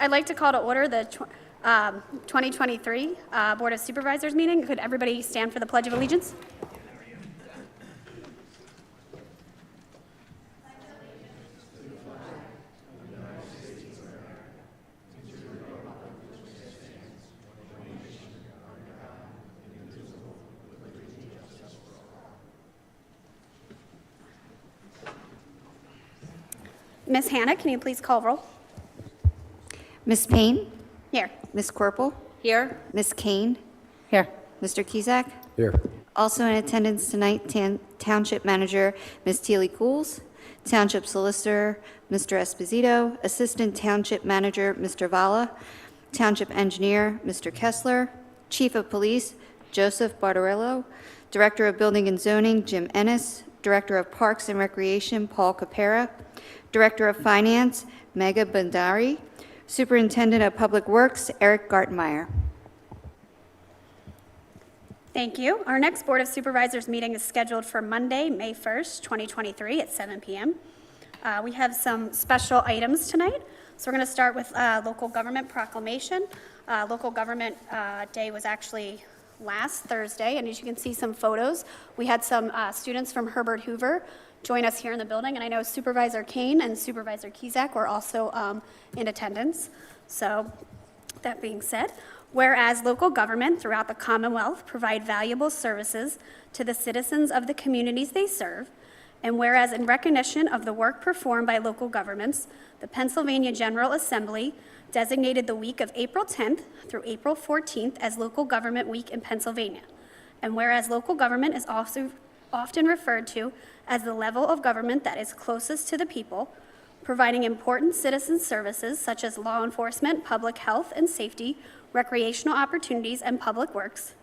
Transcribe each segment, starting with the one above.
I'd like to call to order the 2023 Board of Supervisors meeting. Could everybody stand for the Pledge of Allegiance? Ms. Hannah, can you please call roll? Ms. Payne? Here. Ms. Corporal? Here. Ms. Kane? Here. Mr. Kizak? Here. Also in attendance tonight, Township Manager Ms. Teely Cools, Township Solicitor Mr. Esposito, Assistant Township Manager Mr. Vala, Township Engineer Mr. Kessler, Chief of Police Joseph Barbarello, Director of Building and Zoning Jim Ennis, Director of Parks and Recreation Paul Capera, Director of Finance Mega Bandari, Superintendent of Public Works Eric Gartmeyer. Thank you. Our next Board of Supervisors meeting is scheduled for Monday, May 1st, 2023 at 7 p.m. We have some special items tonight. So we're going to start with local government proclamation. Local government day was actually last Thursday, and as you can see some photos, we had some students from Herbert Hoover join us here in the building, and I know Supervisor Kane and Supervisor Kizak were also in attendance. So that being said, whereas local government throughout the Commonwealth provide valuable services to the citizens of the communities they serve, and whereas in recognition of the work performed by local governments, the Pennsylvania General Assembly designated the week of April 10th through April 14th as Local Government Week in Pennsylvania. And whereas local government is also often referred to as the level of government that is closest to the people, providing important citizen services such as law enforcement, public health and safety, recreational opportunities, and public works.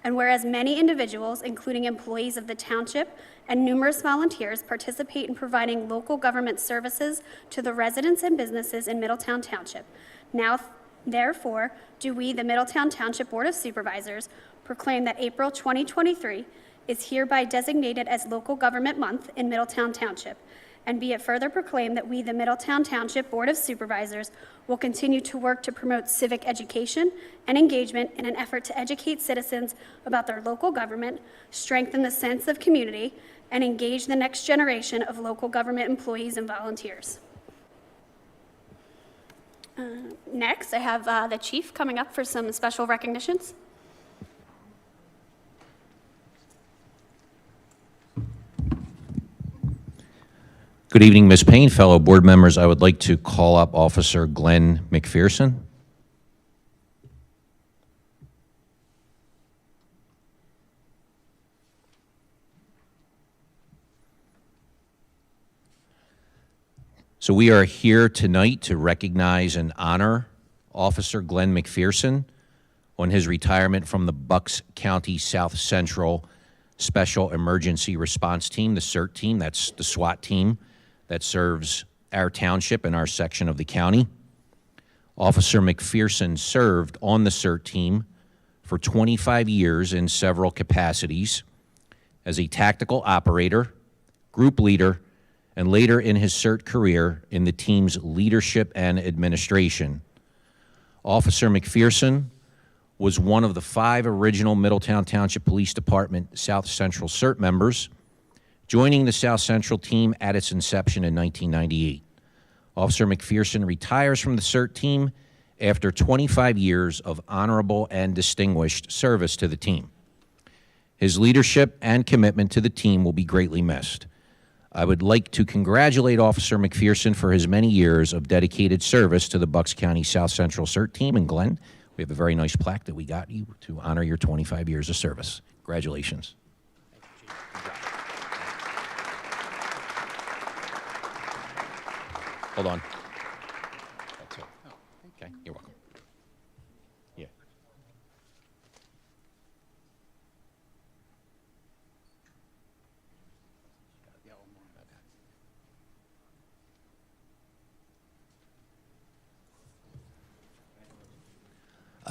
And whereas many individuals, including employees of the township and numerous volunteers, participate in providing local government services to the residents and businesses in Middletown Township, now, therefore, do we, the Middletown Township Board of Supervisors, proclaim that April 2023 is hereby designated as Local Government Month in Middletown Township, and be it further proclaimed that we, the Middletown Township Board of Supervisors, will continue to work to promote civic education and engagement in an effort to educate citizens about their local government, strengthen the sense of community, and engage the next generation of local government employees and volunteers. Next, I have the Chief coming up for some special recognitions. Good evening, Ms. Payne. Fellow board members, I would like to call up Officer Glenn McPherson. So we are here tonight to recognize and honor Officer Glenn McPherson on his retirement from the Bucks County South Central Special Emergency Response Team, the CERT team. That's the SWAT team that serves our township and our section of the county. Officer McPherson served on the CERT team for 25 years in several capacities as a tactical operator, group leader, and later in his CERT career in the team's leadership and administration. Officer McPherson was one of the 5 original Middletown Township Police Department South Central CERT members, joining the South Central team at its inception in 1998. Officer McPherson retires from the CERT team after 25 years of honorable and distinguished service to the team. His leadership and commitment to the team will be greatly missed. I would like to congratulate Officer McPherson for his many years of dedicated service to the Bucks County South Central CERT team. And Glenn, we have a very nice plaque that we got you to honor your 25 years of service. Congratulations. Hold on. That's it. Oh, okay, you're welcome. Yeah.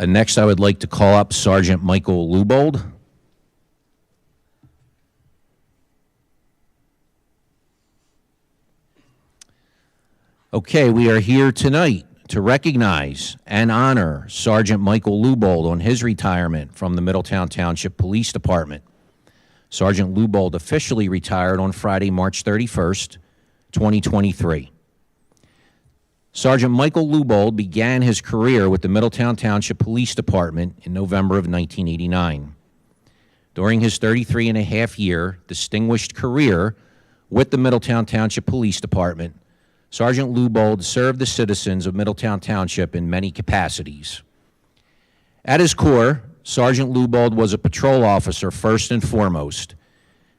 Next, I would like to call up Sergeant Michael Lubold. Okay, we are here tonight to recognize and honor Sergeant Michael Lubold on his retirement from the Middletown Township Police Department. Sergeant Lubold officially retired on Friday, March 31st, 2023. Sergeant Michael Lubold began his career with the Middletown Township Police Department in November of 1989. During his 33-and-a-half-year distinguished career with the Middletown Township Police Department, Sergeant Lubold served the citizens of Middletown Township in many capacities. At his core, Sergeant Lubold was a patrol officer first and foremost.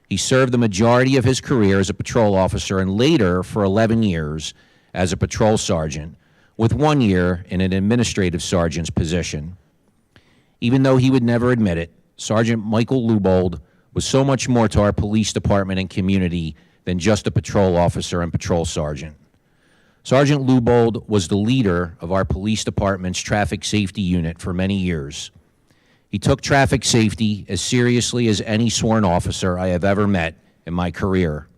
He served the majority of his career as a patrol officer and later for 11 years as a patrol sergeant, with 1 year in an administrative sergeant's position. Even though he would never admit it, Sergeant Michael Lubold was so much more to our police department and community than just a patrol officer and patrol sergeant. Sergeant Lubold was the leader of our police department's traffic safety unit for many years. He took traffic safety as seriously as any sworn officer I have ever met in my career.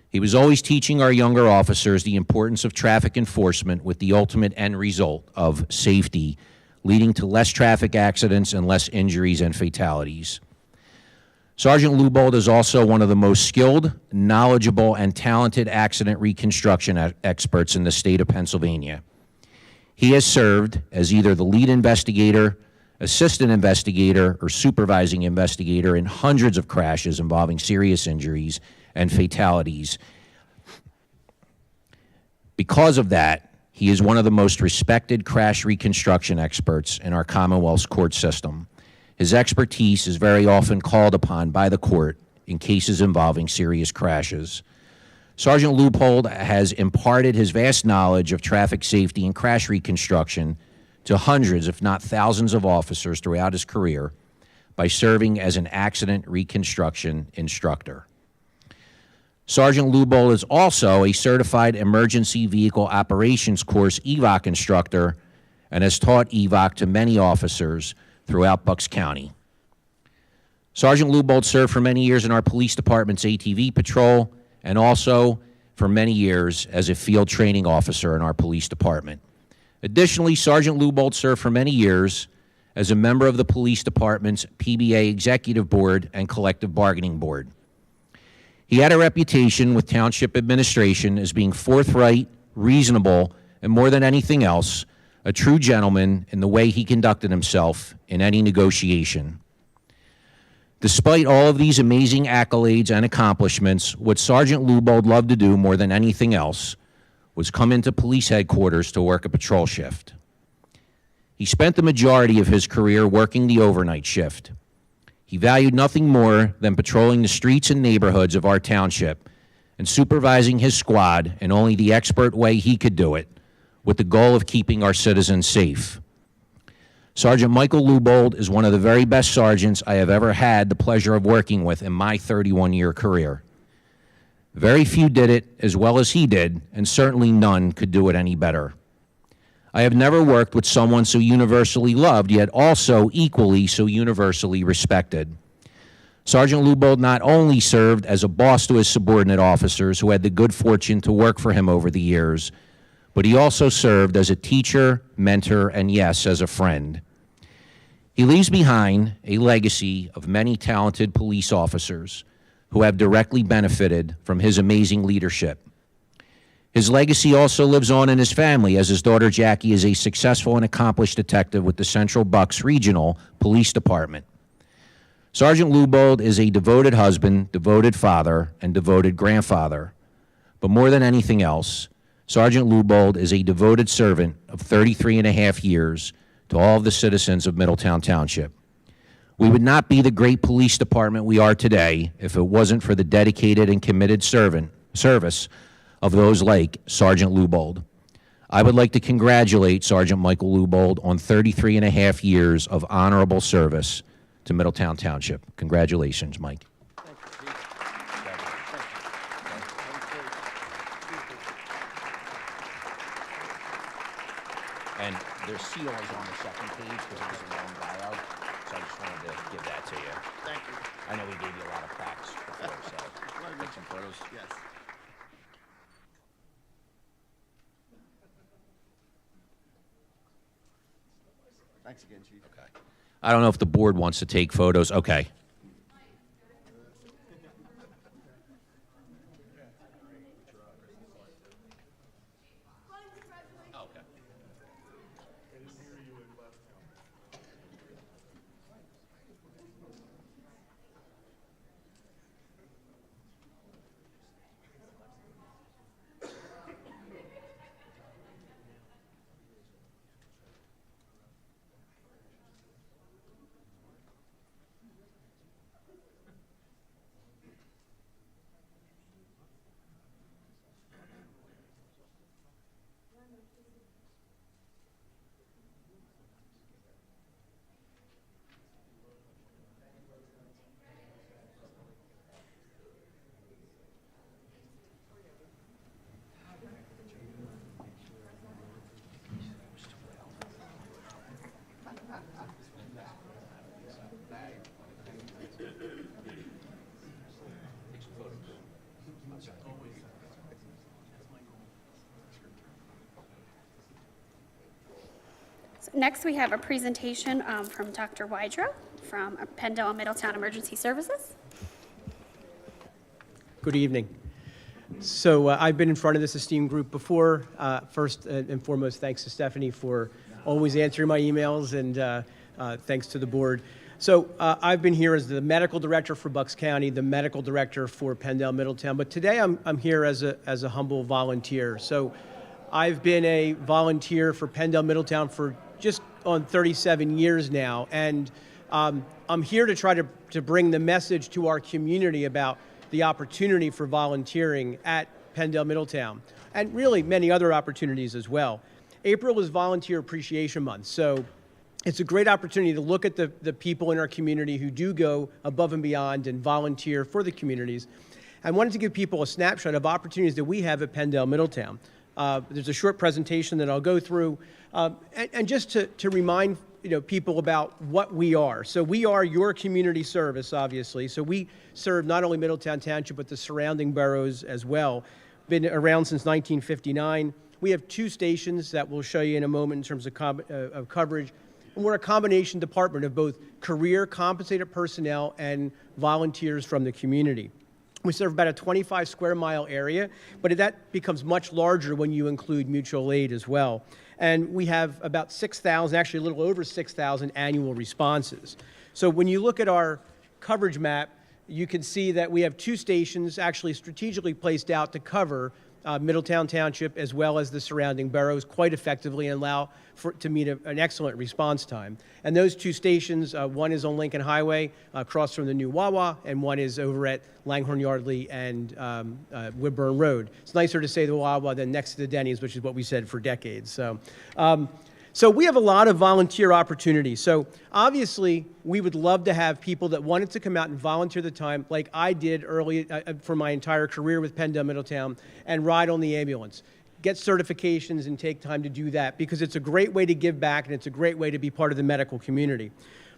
He was always teaching our younger officers the importance of traffic enforcement with the ultimate end result of safety, leading to less traffic accidents and less injuries and fatalities. Sergeant Lubold is also one of the most skilled, knowledgeable, and talented accident reconstruction experts in the state of Pennsylvania. He has served as either the lead investigator, assistant investigator, or supervising investigator in hundreds of crashes involving serious injuries and fatalities. Because of that, he is one of the most respected crash reconstruction experts in our Commonwealth's court system. His expertise is very often called upon by the court in cases involving serious crashes. Sergeant Lubold has imparted his vast knowledge of traffic safety and crash reconstruction to hundreds, if not thousands, of officers throughout his career by serving as an accident reconstruction instructor. Sergeant Lubold is also a certified emergency vehicle operations course EVOC instructor and has taught EVOC to many officers throughout Bucks County. Sergeant Lubold served for many years in our police department's ATV patrol and also for many years as a field training officer in our police department. Additionally, Sergeant Lubold served for many years as a member of the police department's PBA executive board and collective bargaining board. He had a reputation with township administration as being forthright, reasonable, and more than anything else, a true gentleman in the way he conducted himself in any negotiation. Despite all of these amazing accolades and accomplishments, what Sergeant Lubold loved to do more than anything else was come into police headquarters to work a patrol shift. He spent the majority of his career working the overnight shift. He valued nothing more than patrolling the streets and neighborhoods of our township and supervising his squad in only the expert way he could do it, with the goal of keeping our citizens safe. Sergeant Michael Lubold is one of the very best sergeants I have ever had the pleasure of working with in my 31-year career. Very few did it as well as he did, and certainly none could do it any better. I have never worked with someone so universally loved, yet also equally so universally respected. Sergeant Lubold not only served as a boss to his subordinate officers who had the good fortune to work for him over the years, but he also served as a teacher, mentor, and yes, as a friend. He leaves behind a legacy of many talented police officers who have directly benefited from his amazing leadership. His legacy also lives on in his family, as his daughter Jackie is a successful and accomplished detective with the Central Bucks Regional Police Department. Sergeant Lubold is a devoted husband, devoted father, and devoted grandfather. But more than anything else, Sergeant Lubold is a devoted servant of 33.5 years to all of the citizens of Middletown Township. We would not be the great police department we are today if it wasn't for the dedicated and committed service of those like Sergeant Lubold. I would like to congratulate Sergeant Michael Lubold on 33.5 years of honorable service to Middletown Township. Congratulations, Mike. And there's COs on the second page because it was a long bio, so I just wanted to give that to you. Thank you. I know we gave you a lot of facts before, so take some photos. Yes. Thanks again, Chief. Okay. I don't know if the board wants to take photos. Okay. So next, we have a presentation from Dr. Wydrow from Penndel-Middletown Emergency Services. Good evening. So I've been in front of this esteemed group before. First and foremost, thanks to Stephanie for always answering my emails, and thanks to the board. So I've been here as the medical director for Bucks County, the medical director for Penndel-Middletown, but today I'm here as a humble volunteer. So I've been a volunteer for Penndel-Middletown for just on 37 years now, and I'm here to try to bring the message to our community about the opportunity for volunteering at Penndel-Middletown, and really many other opportunities as well. April is Volunteer Appreciation Month, so it's a great opportunity to look at the people in our community who do go above and beyond and volunteer for the communities. I wanted to give people a snapshot of opportunities that we have at Penndel-Middletown. There's a short presentation that I'll go through, and just to remind people about what we are. So we are your community service, obviously. So we serve not only Middletown Township, but the surrounding boroughs as well. Been around since 1959. We have 2 stations that we'll show you in a moment in terms of coverage. And we're a combination department of both career compensated personnel and volunteers from the community. We serve about a 25 square mile area, but that becomes much larger when you include mutual aid as well. And we have about 6,000, actually a little over 6,000 annual responses. So when you look at our coverage map, you can see that we have 2 stations actually strategically placed out to cover Middletown Township as well as the surrounding boroughs quite effectively and allow to meet an excellent response time. And those 2 stations, one is on Lincoln Highway across from the new Wawa, and one is over at Langhorne Yardley and Woodburn Road. It's nicer to say the Wawa than next to the Denny's, which is what we said for decades. So we have a lot of volunteer opportunities. So obviously, we would love to have people that wanted to come out and volunteer the time like I did early for my entire career with Penndel-Middletown and ride on the ambulance, get certifications and take time to do that because it's a great way to give back and it's a great way to be part of the medical community.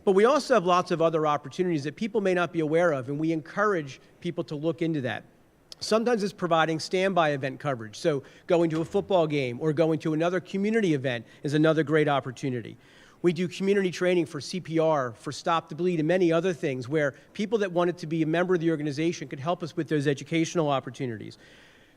But we also have lots of other opportunities that people may not be aware of, and we encourage people to look into that. Sometimes it's providing standby event coverage. So going to a football game or going to another community event is another great opportunity. We do community training for CPR, for Stop the Bleed, and many other things where people that wanted to be a member of the organization could help us with those educational opportunities.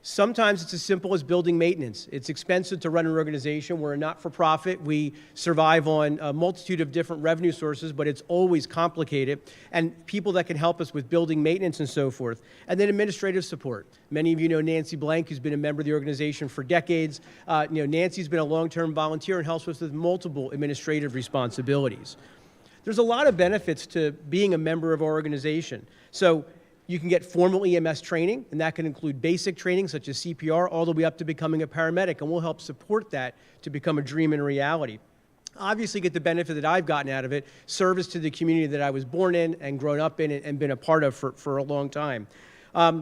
Sometimes it's as simple as building maintenance. It's expensive to run an organization. We're a not-for-profit. We survive on a multitude of different revenue sources, but it's always complicated. And people that can help us with building maintenance and so forth. And then administrative support. Many of you know Nancy Blank, who's been a member of the organization for decades. Nancy's been a long-term volunteer and helps us with multiple administrative responsibilities. There's a lot of benefits to being a member of our organization. So you can get formal EMS training, and that can include basic training such as CPR all the way up to becoming a paramedic, and we'll help support that to become a dream and a reality. Obviously, get the benefit that I've gotten out of it, service to the community that I was born in and grown up in and been a part of for a long time.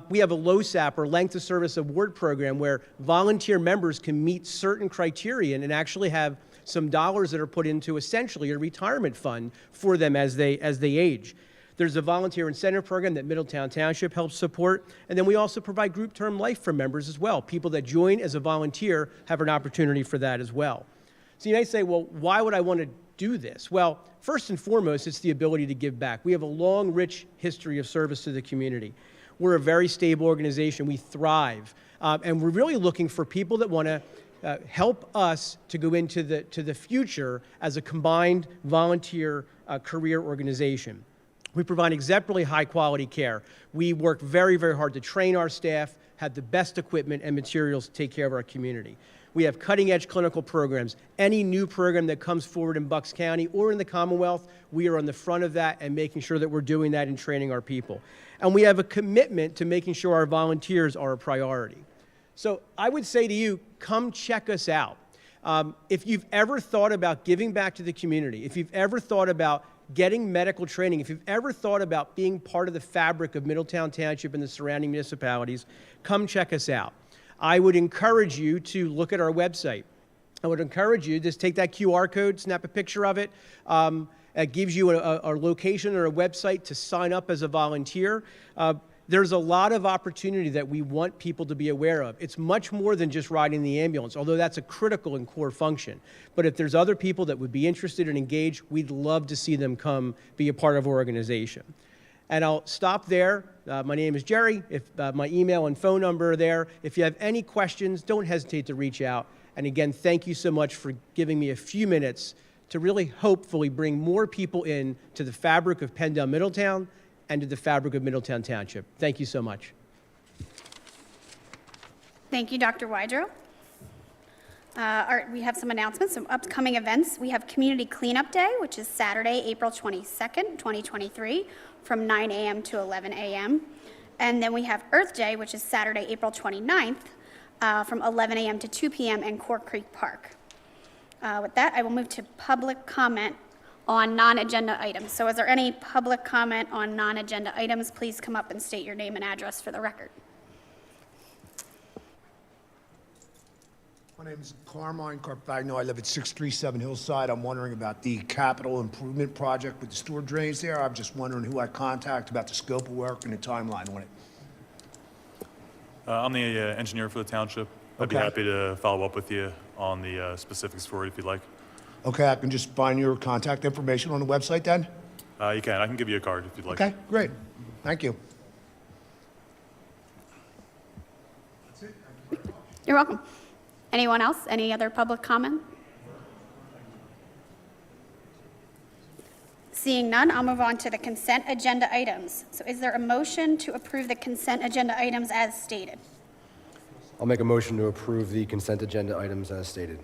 We have a LOSAP, or Length of Service Award program, where volunteer members can meet certain criteria and actually have some dollars that are put into essentially a retirement fund for them as they age. There's a volunteer incentive program that Middletown Township helps support, and then we also provide group term life for members as well. People that join as a volunteer have an opportunity for that as well. So you might say, well, why would I want to do this? Well, first and foremost, it's the ability to give back. We have a long, rich history of service to the community. We're a very stable organization. We thrive. And we're really looking for people that want to help us to go into the future as a combined volunteer career organization. We provide exemplary high-quality care. We work very, very hard to train our staff, have the best equipment and materials to take care of our community. We have cutting-edge clinical programs. Any new program that comes forward in Bucks County or in the Commonwealth, we are on the front of that and making sure that we're doing that and training our people. And we have a commitment to making sure our volunteers are a priority. So I would say to you, come check us out. If you've ever thought about giving back to the community, if you've ever thought about getting medical training, if you've ever thought about being part of the fabric of Middletown Township and the surrounding municipalities, come check us out. I would encourage you to look at our website. I would encourage you to just take that QR code, snap a picture of it. It gives you a location or a website to sign up as a volunteer. There's a lot of opportunity that we want people to be aware of. It's much more than just riding the ambulance, although that's a critical and core function. But if there's other people that would be interested and engaged, we'd love to see them come be a part of our organization. And I'll stop there. My name is Jerry. My email and phone number are there. If you have any questions, don't hesitate to reach out. And again, thank you so much for giving me a few minutes to really hopefully bring more people in to the fabric of Penndel-Middletown and to the fabric of Middletown Township. Thank you so much. Thank you, Dr. Wydrow. We have some announcements, some upcoming events. We have Community Cleanup Day, which is Saturday, April 22nd, 2023, from 9 a.m. to 11 a.m. And then we have Earth Day, which is Saturday, April 29th, from 11 a.m. to 2 p.m. in Cork Creek Park. With that, I will move to public comment on non-agenda items. So is there any public comment on non-agenda items? Please come up and state your name and address for the record. My name is Carmine Carfagno. I live at 637 Hillside. I'm wondering about the capital improvement project with the storm drains there. I'm just wondering who I contact about the scope of work and the timeline on it. I'm the engineer for the township. I'd be Okay. happy to follow up with you on the specifics for it if you'd like. Okay, I can just find your contact information on the website then? You can. I can give you a card if you'd like. Okay, great. Thank you. You're welcome. Anyone else? Any other public comment? Seeing none, I'll move on to the consent agenda items. So is there a motion to approve the consent agenda items as stated? I'll make a motion to approve the consent agenda items as stated.